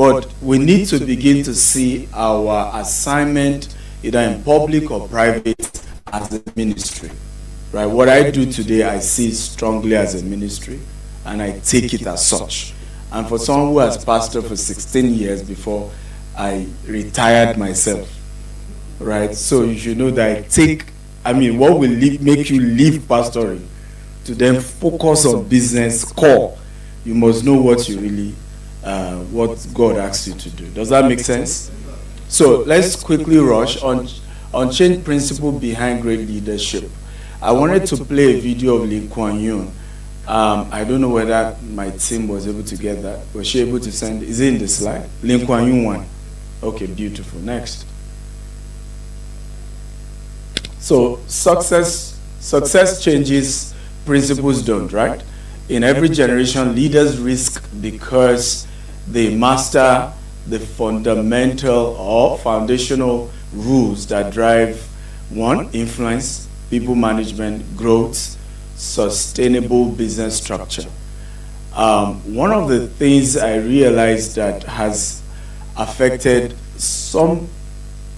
But we need to begin to see our assignment, either in public or private, as a ministry. Right? What I do today, I see it strongly as a ministry, and I take it as such. And for someone who has pastored for 16 years before I retired myself, right? So you should know that what will make you leave pastoring to then focus on business core? You must know what you really, what God asks you to do. Does that make sense? So let's quickly rush on change principle behind great leadership. I wanted to play a video of Lee Kuan Yew. I don't know whether my team was able to get that. Was she able to send? Is it in the slide? Lee Kuan Yew one. Okay, beautiful. Next. So success changes, principles don't, right? In every generation, leaders risk because they master the fundamental or foundational rules that drive, one, influence, people management, growth, sustainable business structure. One of the things I realized that has affected some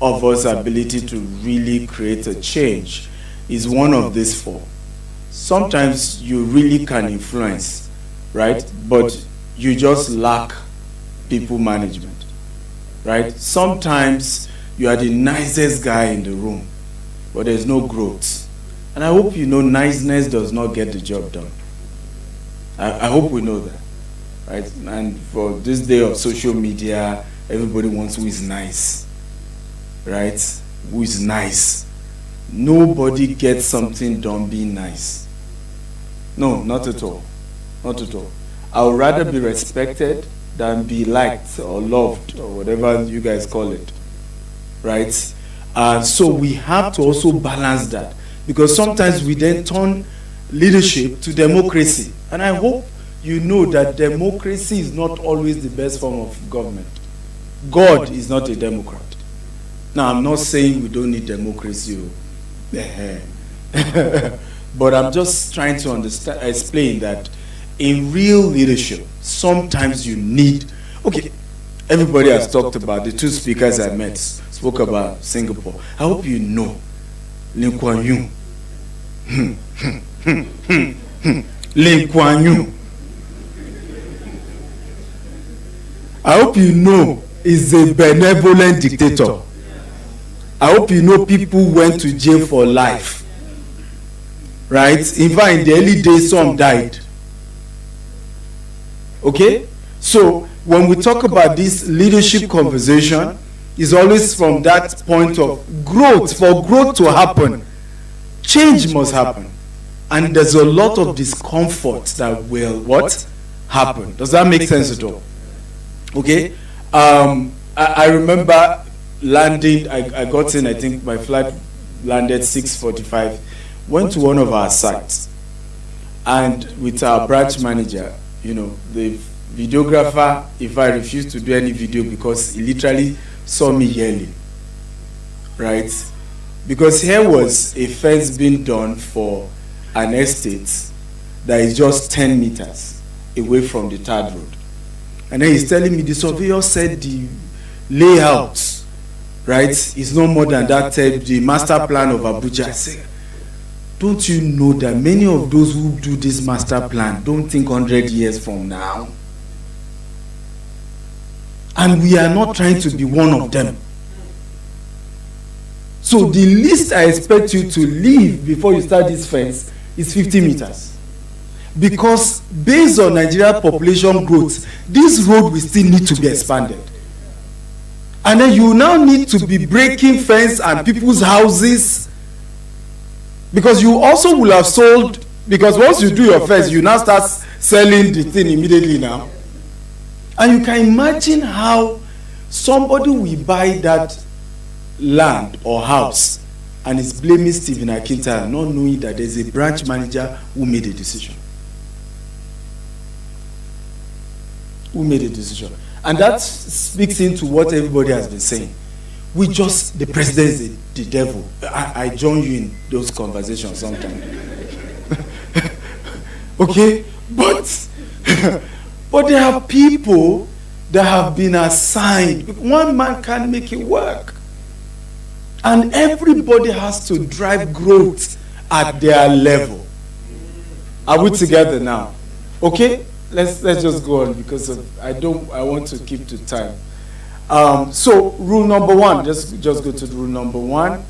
of us' ability to really create a change is one of these four. Sometimes you really can influence, right? But you just lack people management, right? Sometimes you are the nicest guy in the room, but there's no growth. And I hope you know niceness does not get the job done. I hope we know that, right? And for this day of social media, everybody wants who is nice, right? Who is nice. Nobody gets something done being nice. No, not at all. Not at all. I would rather be respected than be liked or loved or whatever you guys call it, right? So we have to also balance that, because sometimes we then turn leadership to democracy. And I hope you know that democracy is not always the best form of government. God is not a democrat. Now, I'm not saying we don't need democracy, but I'm just trying to explain that in real leadership, sometimes you need, everybody has talked about, the two speakers I met spoke about Singapore. I hope you know Lee Kuan Yew. Lee Kuan Yew. I hope you know is a benevolent dictator. I hope you know people went to jail for life. Right? In fact, in the early days, some died. Okay? So, when we talk about this leadership conversation, it's always from that point of growth. For growth to happen, change must happen. And there's a lot of discomfort that will happen. Does that make sense at all? Okay? I remember landing, I got in, I think my flight landed 6:45, went to one of our sites, and with our branch manager, the videographer, if I refused to do any video because he literally saw me yelling, right? Because here was a fence being done for an estate that is just 10 meters away from the third road. And then he's telling me the surveyor said the layout, right, is no more than that, the master plan of Abuja. I said, don't you know that many of those who do this master plan don't think 100 years from now? And we are not trying to be one of them. So the least I expect you to leave before you start this fence is 50 meters. Because based on Nigeria population growth, this road will still need to be expanded. And then you now need to be breaking fence and people's houses, because you also will have sold, because once you do your fence, you now start selling the thing immediately now. And you can imagine how somebody will buy that land or house and is blaming Stephen Akintayo, not knowing that there's a branch manager who made a decision. And that speaks into what everybody has been saying. The president is the devil. I join you in those conversations sometimes. Okay? But there are people that have been assigned. One man can't make it work. And everybody has to drive growth at their level. Are we together now? Okay? Let's just go on because I want to keep to time. So rule number one, just go to rule number one.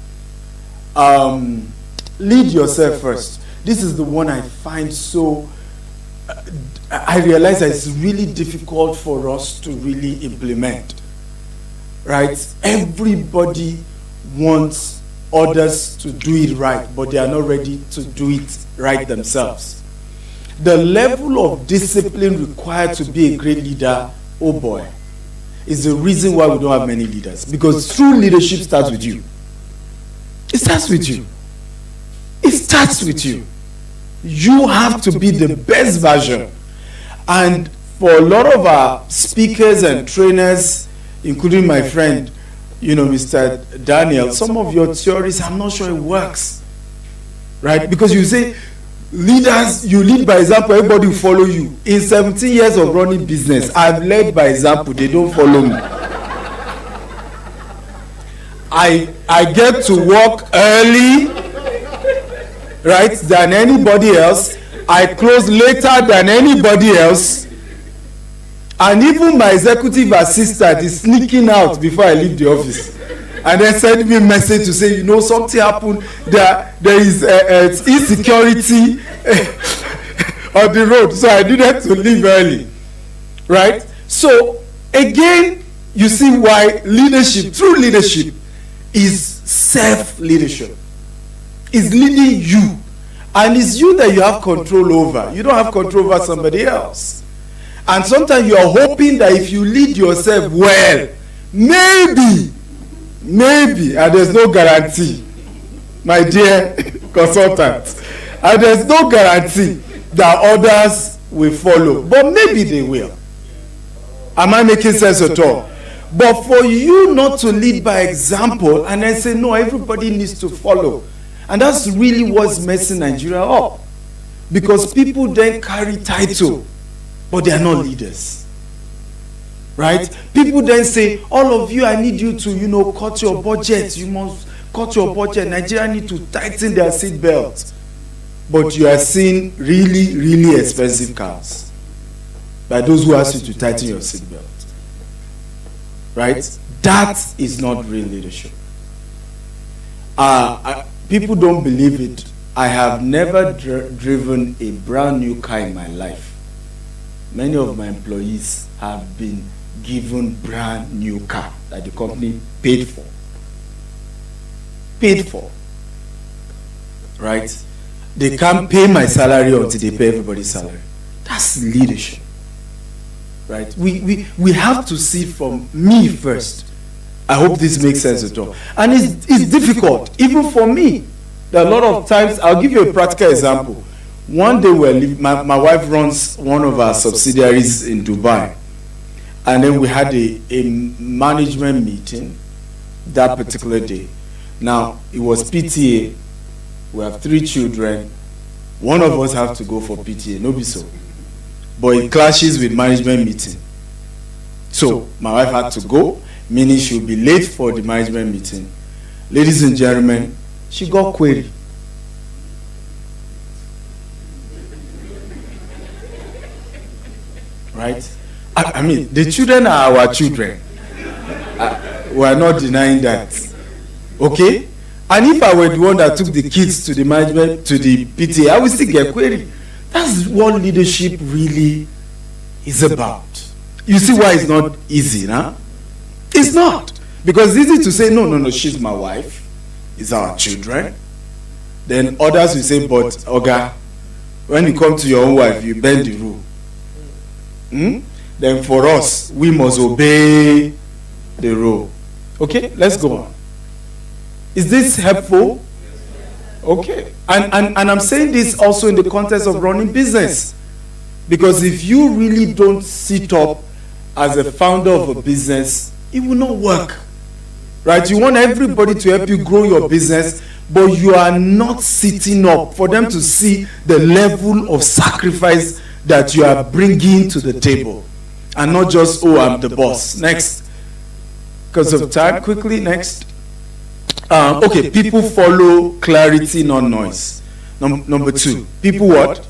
Lead yourself first. This is the one I find so, I realize that it's really difficult for us to really implement, right? Everybody wants others to do it right, but they are not ready to do it right themselves. The level of discipline required to be a great leader, oh boy, is the reason why we don't have many leaders. Because true leadership starts with you. It starts with you. It starts with you. You have to be the best version. And for a lot of our speakers and trainers, including my friend, Mr. Daniel, some of your theories, I'm not sure it works. Right? Because you say, leaders, you lead by example, everybody will follow you. In 17 years of running business, I've led by example, they don't follow me. I get to work early, right, than anybody else. I close later than anybody else. And even my executive assistant is sneaking out before I leave the office. And then send me a message to say, something happened. There is insecurity on the road. So I needed to leave early. Right? So, again, you see why leadership, true leadership, is self-leadership. It's leading you. And it's you that you have control over. You don't have control over somebody else. And sometimes you are hoping that if you lead yourself well, maybe, and there's no guarantee, my dear consultant, and there's no guarantee that others will follow. But maybe they will. Am I making sense at all? But for you not to lead by example and then say, no, everybody needs to follow. And that's really what's messing Nigeria up. Because people then carry title, but they are not leaders. Right? People then say, all of you, I need you to, cut your budget. You must cut your budget. Nigeria need to tighten their seat belts. But you are seeing really, really expensive cars by those who ask you to tighten your seat belt. Right? That is not real leadership. People don't believe it. I have never driven a brand new car in my life. Many of my employees have been given brand new car that the company paid for. Right? They can't pay my salary until they pay everybody's salary. That's leadership. Right? We have to see from me first. I hope this makes sense at all. And it's difficult, even for me. There are a lot of times, I'll give you a practical example. One day my wife runs one of our subsidiaries in Dubai. And then we had a management meeting that particular day. Now, it was PTA. We have 3 children. One of us have to go for PTA, no be so. But it clashes with management meeting. So, my wife had to go, meaning she'll be late for the management meeting. Ladies and gentlemen, she got queried. Right? I mean, the children are our children. We are not denying that. Okay? And if I were the one that took the kids to the management, to the PTA, I would still get queried. That's what leadership really is about. You see why it's not easy, huh? It's not. Because it's easy to say, no, she's my wife. It's our children. Then others will say, but, Oga, when you come to your own wife, you bend the rule. Then for us, we must obey the rule. Okay, let's go on. Is this helpful? Okay. And I'm saying this also in the context of running business. Because if you really don't sit up as a founder of a business, it will not work. Right? You want everybody to help you grow your business, but you are not sitting up for them to see the level of sacrifice that you are bringing to the table. and not just, oh, I'm the boss. Next, because of time, quickly, next. Okay, people follow clarity, not noise. Number 2, people what?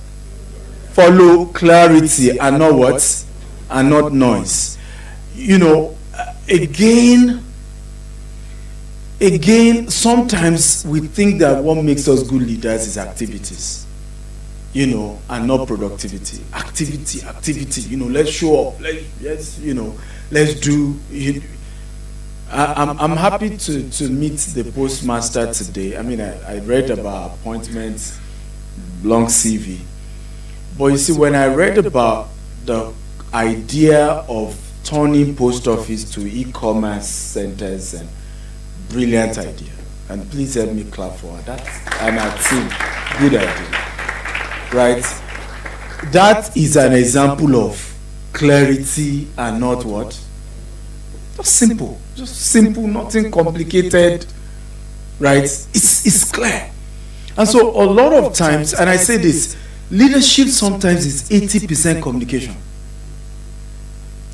Follow clarity and not what? And not noise. You know, again, sometimes we think that what makes us good leaders is activities, you know, and not productivity. Activity, you know, let's show up, let's do. I'm happy to meet the postmaster today. I mean, I read about appointments, long CV. But you see, when I read about the idea of turning post office to e-commerce centers, and brilliant idea. And please help me clap for her. And our team, good idea. Right? That is an example of clarity and not what? Just simple, nothing complicated, right? It's clear. And so a lot of times, and I say this, leadership sometimes is 80% communication.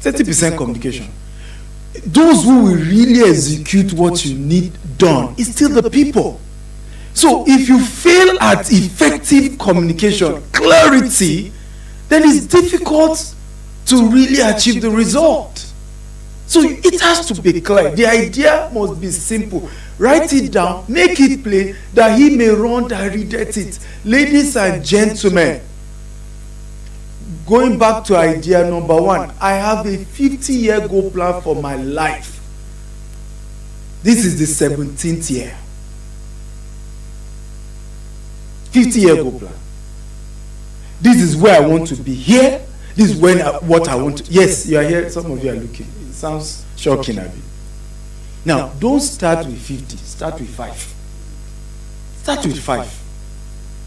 30% communication. Those who will really execute what you need done is still the people. So if you fail at effective communication, clarity, then it's difficult to really achieve the result. So it has to be clear. The idea must be simple. Write it down, make it plain, that he may run that readeth it. Ladies and gentlemen, going back to idea number 1, I have a 50-year goal plan for my life. This is the 17th year. 50-year goal plan. This is where I want to be here. This is what I want to. Yes, you are here. Some of you are looking. It sounds shocking, Abby. Now, don't start with 50. Start with 5. Start with 5.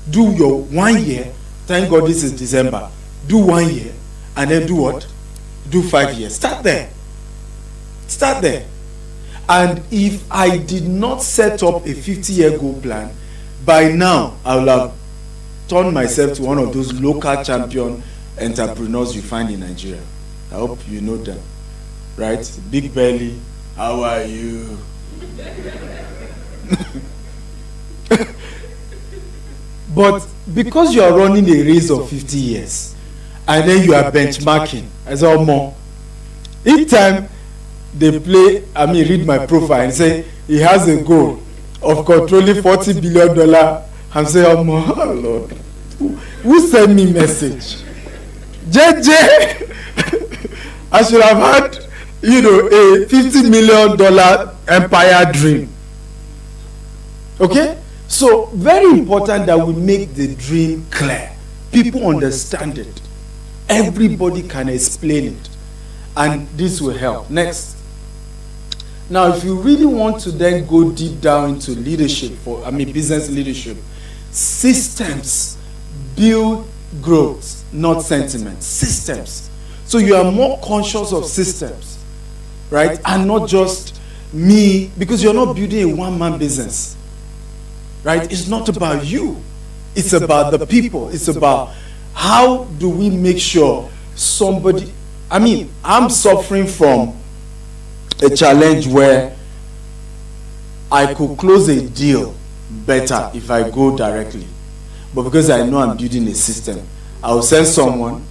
Do your 1 year. Thank God this is December. Do 1 year. And then do what? Do 5 years. Start there. Start there. And if I did not set up a 50-year goal plan, by now I will have turned myself to one of those local champion entrepreneurs you find in Nigeria. I hope you know them. Right? Big belly. How are you? But because you are running a race of 50 years, and then you are benchmarking, as well more. Each time they play, read my profile and say he has a goal of controlling $40 billion. I'm saying, oh Lord, who sent me message? JJ, I should have had, a $50 million empire dream. Okay? So, very important that we make the dream clear. People understand it. Everybody can explain it. And this will help. Next. Now, if you really want to then go deep down into leadership, business leadership, systems build growth, not sentiments. Systems. So you are more conscious of systems, right? And not just me, because you're not building a one-man business, right? It's not about you. It's about the people. It's about how do we make sure somebody, I'm suffering from a challenge where I could close a deal better if I go directly. But because I know I'm building a system, I will send someone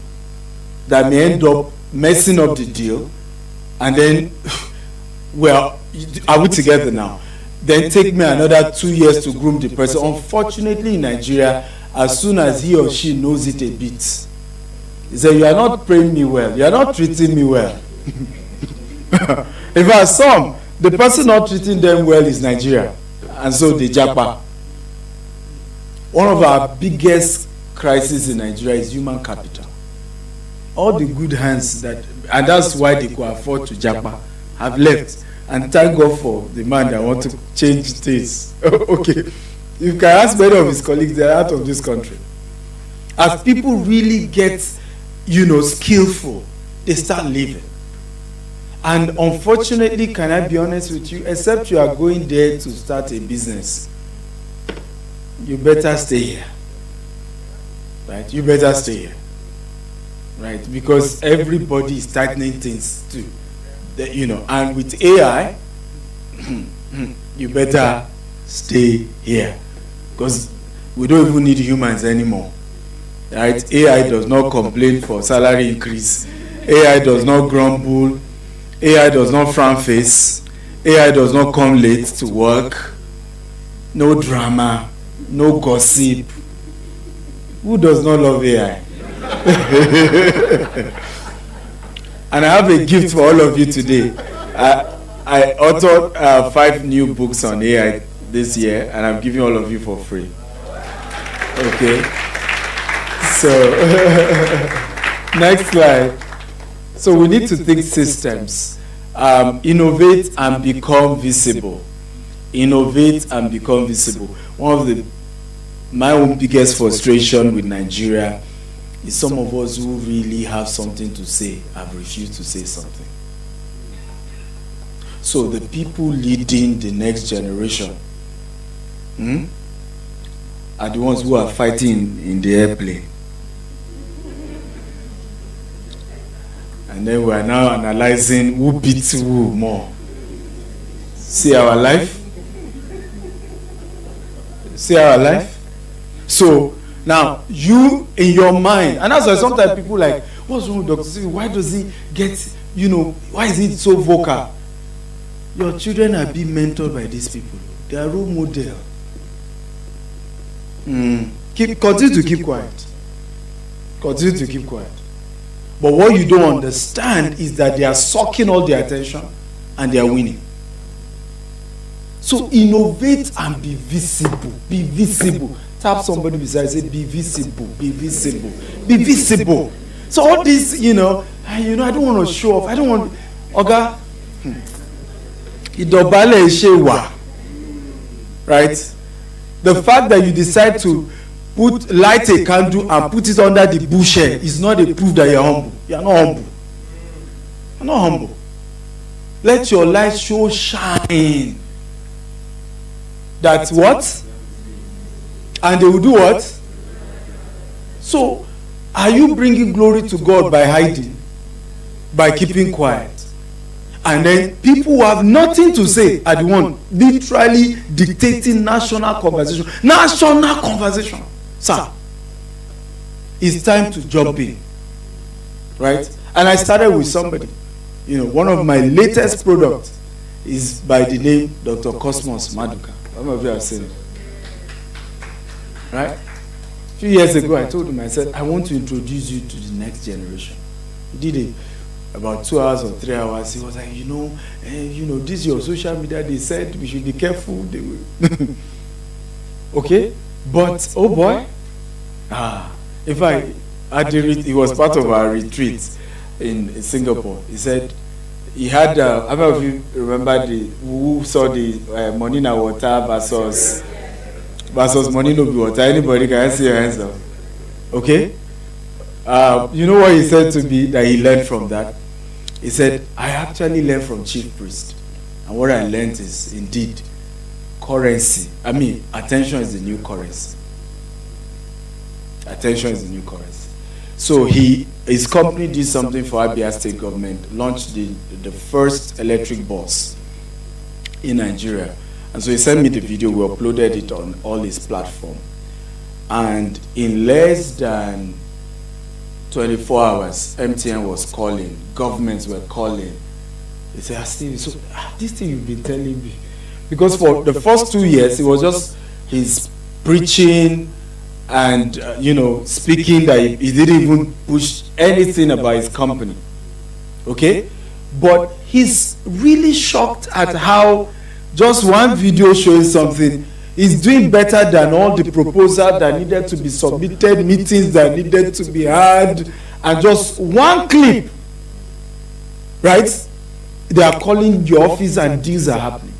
that may end up messing up the deal, and then, are we together now? Then take me another 2 years to groom the person. Unfortunately, in Nigeria, as soon as he or she knows it a bit, he said, you are not paying me well, you are not treating me well. In fact, the person not treating them well is Nigeria, and so they japa. One of our biggest crises in Nigeria is human capital. All the good hands and that's why they could afford to japa, have left. And thank God for the man that want to change things. Okay, you can ask many of his colleagues, they are out of this country. As people really get, skillful, they start leaving. And unfortunately, can I be honest with you, except you are going there to start a business, you better stay here. Right? You better stay here. right? Because everybody is tightening things too, and with AI, you better stay here, because we don't even need humans anymore, right? AI does not complain for salary increase. AI does not grumble. AI does not frown face. AI does not come late to work. No drama, no gossip. Who does not love AI? And I have a gift for all of you today. I authored 5 new books on AI this year, and I'm giving all of you for free. Okay. So, next slide. So we need to think systems. Innovate and become visible. Innovate and become visible. One of my own biggest frustration with Nigeria is some of us who really have something to say have refused to say something. So the people leading the next generation are the ones who are fighting in the airplane. And then we are now analyzing who beats who more. See our life? See our life? So now you in your mind, and that's why sometimes people like, what's wrong with Dr. Steve? Why does he get, why is he so vocal? Your children are being mentored by these people. They are role model. Continue to keep quiet. Continue to keep quiet. But what you don't understand is that they are sucking all the attention and they are winning. So innovate and be visible. Be visible. Tap somebody beside, say, be visible, be visible, be visible. So all this, I don't want to show off. I don't want, Oga, idobale shewa, right? The fact that you decide to light a candle and put it under the bushel is not a proof that you're humble. You're not humble. You're not humble. Let your light show shine. That's what? And they will do what? So, are you bringing glory to God by hiding? By keeping quiet? And then people who have nothing to say are the one literally dictating national conversation. National conversation. Sir, it's time to jump in. Right? And I started with somebody. One of my latest products is by the name Dr. Cosmos Maduka. Some of you have seen it. Right? A few years ago, I told him, I said, I want to introduce you to the next generation. He did it about 2 hours or 3 hours. He was like, this is your social media. They said we should be careful. They will. Okay? But, oh boy. In fact, he was part of our retreat in Singapore. He said, he had, I don't know if you remember who saw the money na water versus money no be water. Anybody can see your hands up? Okay? You know what he said to me that he learned from that? He said, I actually learned from Chief Priest. And what I learned is, indeed, currency. Attention is the new currency. Attention is the new currency. So his company did something for Abia State government, launched the first electric bus in Nigeria. And so he sent me the video, we uploaded it on all his platforms. And in less than 24 hours, MTN was calling, governments were calling. They said, Steve, so this thing you've been telling me. Because for the first 2 years, it was just his preaching and, speaking that he didn't even push anything about his company. Okay? But he's really shocked at how just one video showing something is doing better than all the proposals that needed to be submitted, meetings that needed to be had, and just one clip, right? They are calling your office and deals are happening.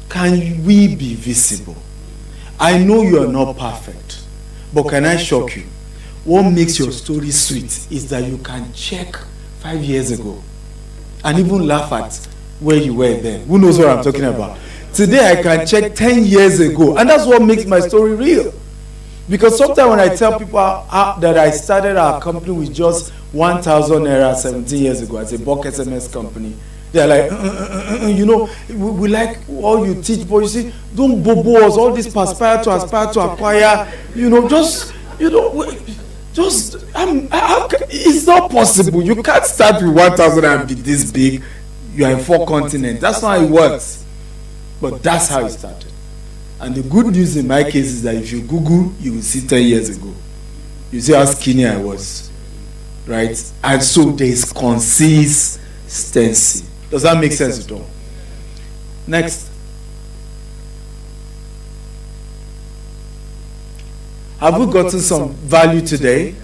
Can we be visible? I know you are not perfect, but can I shock you? What makes your story sweet is that you can check 5 years ago and even laugh at where you were then. Who knows what I'm talking about? Today I can check 10 years ago, and that's what makes my story real. Because sometimes when I tell people that I started our company with just 1,000 naira 17 years ago as a bulk SMS company, they're like, you know, we like all you teach, but you see, don't bobo us, all this aspire to acquire, you know, just, you know, it's not possible. You can't start with 1,000 and be this big. You are in 4 continents. That's not how it works. But that's how it started. And the good news in my case is that if you Google, you will see 10 years ago. You see how skinny I was, right? And so there is consistency. Does that make sense at all? Next. Have we gotten some value today?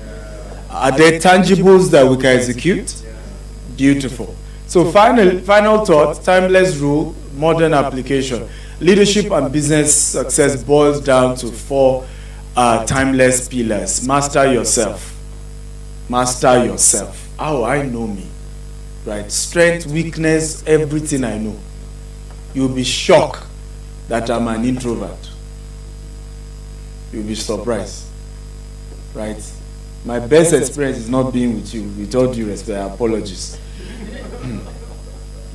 Are there tangibles that we can execute? Beautiful. So final thought, timeless rule, modern application. Leadership and business success boils down to 4 timeless pillars. Master yourself. Master yourself. How I know me. Right? Strength, weakness, everything I know. You'll be shocked that I'm an introvert. You'll be surprised. Right? My best experience is not being with you. With all due respect, apologies.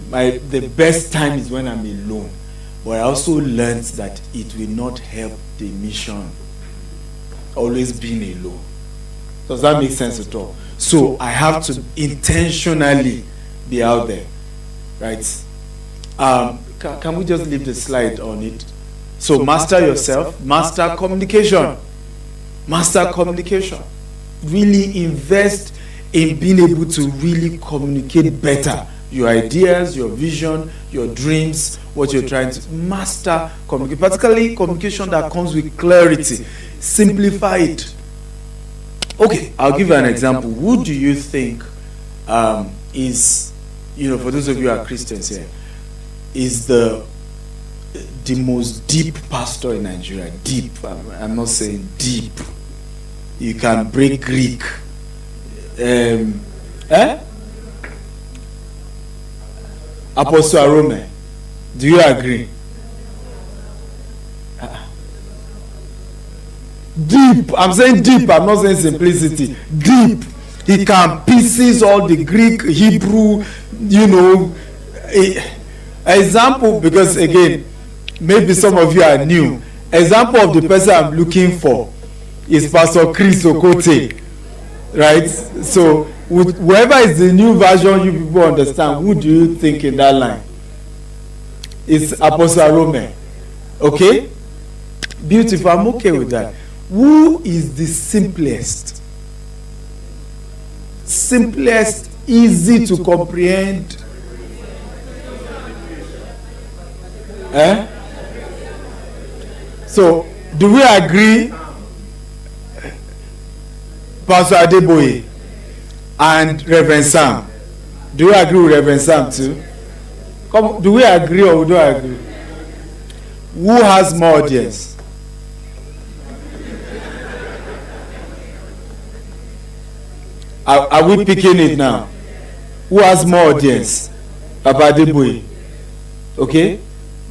The best time is when I'm alone. But I also learned that it will not help the mission. Always being alone. Does that make sense at all? So I have to intentionally be out there. Right? Can we just leave the slide on it? So master yourself, master communication. Master communication. Really invest in being able to really communicate better. Your ideas, your vision, your dreams, what you're trying to master communication, particularly communication that comes with clarity. Simplify it. Okay, I'll give you an example. Who do you think is, you know, for those of you who are Christians here, is the most deep pastor in Nigeria? Deep. I'm not saying deep. You can break Greek. Apostle Arome. Do you agree? Deep. I'm saying deep. I'm not saying simplicity. Deep. He can pieces all the Greek, Hebrew, you know. Example, because again, maybe some of you are new. Example of the person I'm looking for is Pastor Chris Okote. Right? So, whoever is the new version you people understand, who do you think in that line? It's Apostle Arome. Okay? Beautiful. I'm okay with that. Who is the simplest? Simplest, easy to comprehend. So, do we agree? Pastor Adeboye and Reverend Sam. Do you agree with Reverend Sam too? Come, do we agree or we don't agree? Who has more audience? Are we picking it now? Who has more audience? Papa Adeboye. Okay?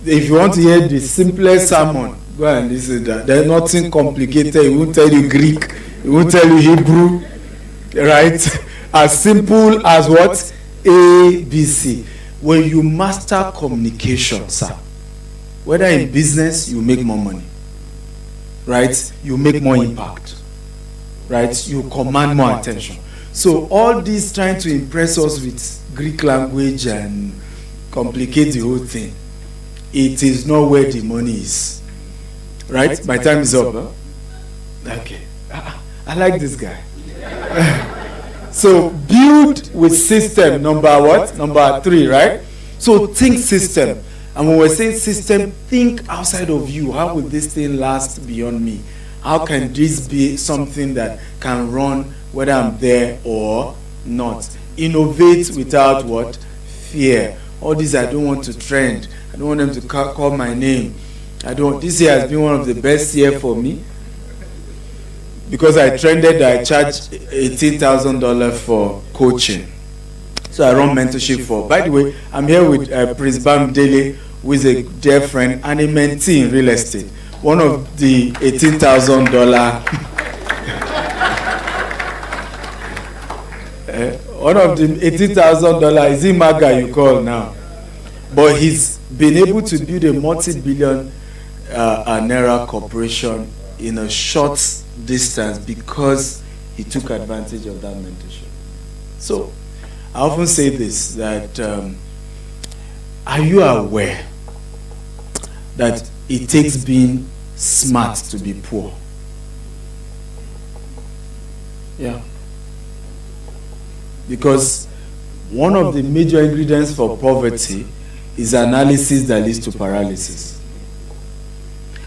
If you want to hear the simplest sermon, go and listen to that. There's nothing complicated. He won't tell you Greek. He won't tell you Hebrew. Right? As simple as what? A, B, C. When you master communication, sir, whether in business, you make more money. Right? You make more impact. Right? You command more attention. So all this trying to impress us with Greek language and complicate the whole thing, it is not where the money is. Right? My time is up. Huh? Okay. I like this guy. So build with system, number what? Number 3, right? So think system. And when we're saying system, think outside of you. How will this thing last beyond me? How can this be something that can run whether I'm there or not? Innovate without what? Fear. All these, I don't want to trend. I don't want them to call my name. This year has been one of the best years for me. Because I trended, I charged $18,000 for coaching. So I run mentorship for. By the way, I'm here with Prince Bamdele, who is a dear friend and a mentee in real estate. one of the $18,000 one of the $18,000 is Imaga you call now, but he's been able to build a multi-billion naira corporation in a short distance because he took advantage of that mentorship. So I often say this, that are you aware that it takes being smart to be poor? Yeah. Because one of the major ingredients for poverty is analysis that leads to paralysis.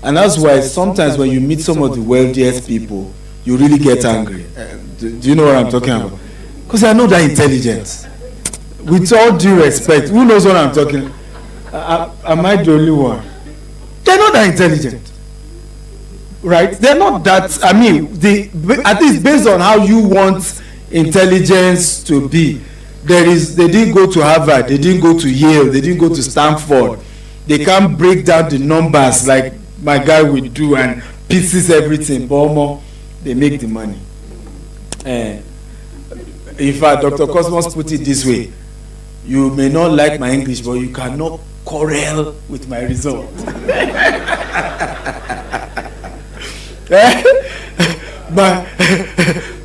And that's why sometimes when you meet some of the wealthiest people, you really get angry. Do you know what I'm talking about? Because they are not that intelligent. With all due respect, who knows what I'm talking about? Am I the only one? They're not that intelligent. Right? They're not that, I mean, at least based on how you want intelligence to be, they didn't go to Harvard, they didn't go to Yale, they didn't go to Stanford. They can't break down the numbers like my guy will do and pieces everything, but they make the money. In fact, Dr. Cosmos put it this way: you may not like my English, but you cannot quarrel with my result.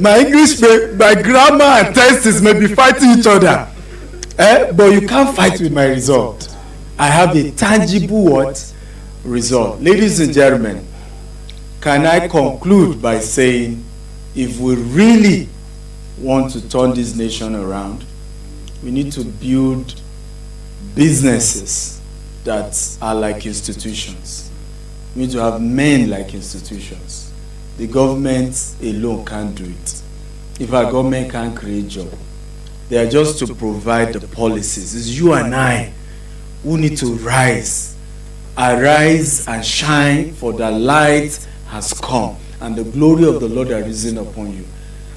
My English, my grammar and tests may be fighting each other, but you can't fight with my result. I have a tangible what? Result. Ladies and gentlemen, can I conclude by saying, if we really want to turn this nation around, we need to build businesses that are like institutions. We need to have men like institutions. The government alone can't do it. If our government can't create jobs, they are just to provide the policies. It's you and I who need to rise. Arise and shine, for the light has come, and the glory of the Lord has risen upon you.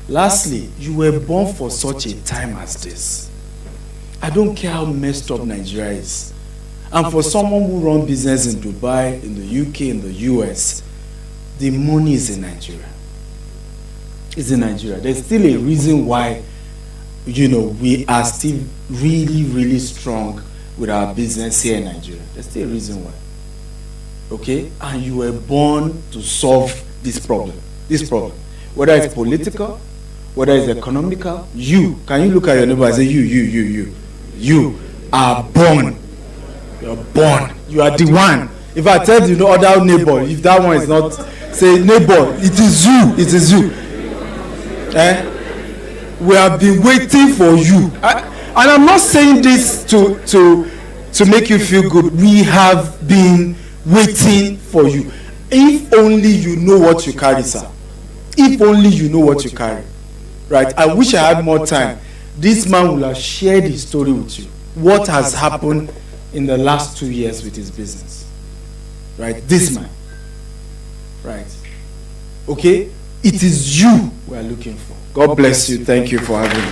Lastly, you were born for such a time as this. I don't care how messed up Nigeria is. And for someone who runs business in Dubai, in the UK, in the US, the money is in Nigeria. It's in Nigeria. There's still a reason why, we are still really, really strong with our business here in Nigeria. There's still a reason why. Okay? And you were born to solve this problem. Whether it's political, whether it's economical, can you look at your neighbor and say, you are born. You're born. You are the one. If I tell you no other neighbor, if that one is not, say neighbor, it is you. We have been waiting for you. And I'm not saying this to make you feel good. We have been waiting for you. If only you know what you carry, sir. If only you know what you carry. Right? I wish I had more time. This man will have shared his story with you. What has happened in the last 2 years with his business. Right? This man. Right? Okay? It is you we are looking for. God bless you. Thank you for having me.